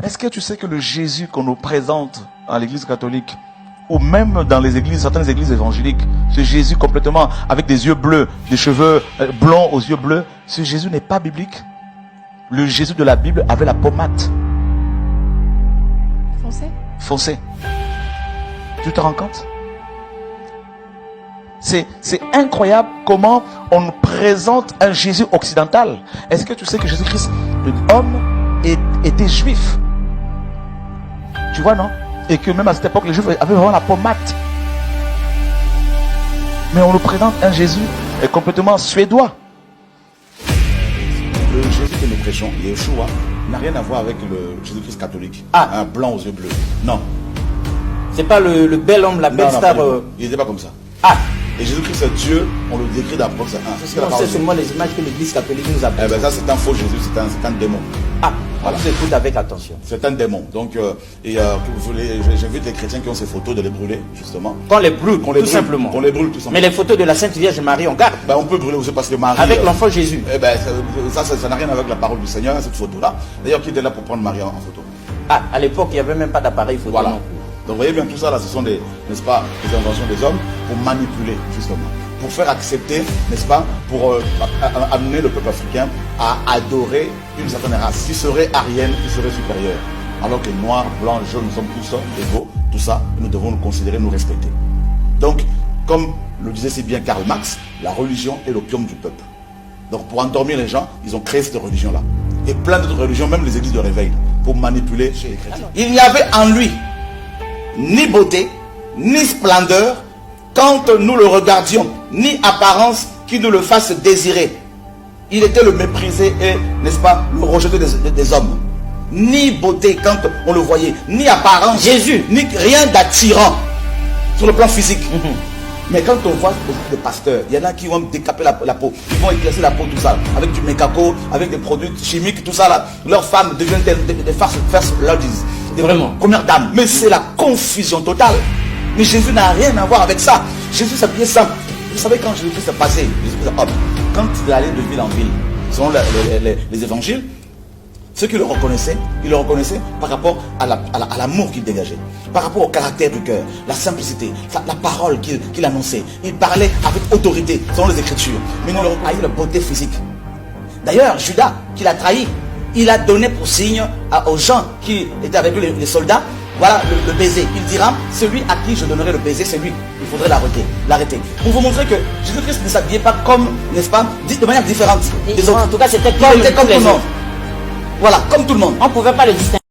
Est-ce que tu sais que le Jésus qu'on nous présente à l'église catholique, ou même dans les églises, certaines églises évangéliques, ce Jésus complètement avec des yeux bleus, des cheveux blonds aux yeux bleus, ce Jésus n'est pas biblique. Le Jésus de la Bible avait la pommade foncée. Tu te rends compte? C'est incroyable comment on nous présente un Jésus occidental. Est-ce que tu sais que Jésus-Christ, l'homme, était juif? Tu vois, non? Et que même à cette époque, les Juifs avaient vraiment la pommade. Mais on nous présente un Jésus complètement suédois. Le Jésus que nous prêchons, Yeshua, n'a rien à voir avec le Jésus-Christ catholique. Un blanc aux yeux bleus. Non. C'est pas le bel homme, la belle star. Il n'était pas comme ça. Et Jésus-Christ est Dieu, on le décrit dans Apocalypse 1. C'est seulement les images que l'Église catholique nous a Eh ben ça, c'est un faux Jésus, c'est un démon. Voilà. On écoute avec attention. C'est un démon. Donc, j'ai vu des chrétiens qui ont ces photos de les brûler, justement. Qu'on les brûle, tout simplement. On les brûle, tout simplement. Mais les photos de la Sainte Vierge Marie, on garde. On peut brûler aussi parce que Marie... Avec l'enfant Jésus. Eh ben, ça n'a rien avec la parole du Seigneur, cette photo-là. D'ailleurs, qui était là pour prendre Marie en photo? À l'époque, il n'y avait même pas d'appareil photo. Voilà. Donc, vous voyez bien, tout ça, là, ce sont des, n'est-ce pas, des inventions des hommes pour manipuler, justement. Pour faire accepter, n'est-ce pas, pour amener le peuple africain à adorer une certaine race qui serait aryenne, qui serait supérieure. Alors que noirs, blancs, jaunes, nous sommes tous égaux, tout ça, nous devons nous considérer, nous respecter. Donc, comme le disait si bien Karl Marx, la religion est l'opium du peuple. Donc, pour endormir les gens, ils ont créé cette religion-là. Et plein d'autres religions, même les églises de réveil, pour manipuler chez les chrétiens. Il n'y avait en lui ni beauté, ni splendeur, quand nous le regardions, ni apparence qui nous le fasse désirer. Il était le méprisé et, n'est-ce pas, le rejeté des hommes. Ni beauté quand on le voyait, ni apparence, Jésus, ni rien d'attirant sur le plan physique. Mais quand on voit des pasteurs, il y en a qui vont décaper la peau, ils vont éclaircir la peau, tout ça, avec du mécaco, avec des produits chimiques, tout ça là. Leurs femmes deviennent des first ladies, vraiment premières dames. Mais c'est la confusion totale. Mais Jésus n'a rien à voir avec ça. Jésus s'habillait simple. Vous savez quand Jésus-Christ est passé, quand il allait de ville en ville, selon les évangiles, ceux qui le reconnaissaient, ils le reconnaissaient par rapport à l'amour qu'il dégageait, par rapport au caractère du cœur, la simplicité, la parole qu'il annonçait. Il parlait avec autorité, selon les Écritures. Mais nous leur haïs la beauté physique. D'ailleurs, Judas, qui l'a trahi, il a donné pour signe aux gens qui étaient avec lui, les soldats, voilà le baiser. Il dira, celui à qui je donnerai le baiser, c'est lui. Il faudrait l'arrêter. Pour vous montrer que Jésus-Christ ne s'habillait pas comme, n'est-ce pas, de manière différente des autres. En tout cas, c'était comme tout le monde. Voilà, comme tout le monde. On ne pouvait pas le distinguer.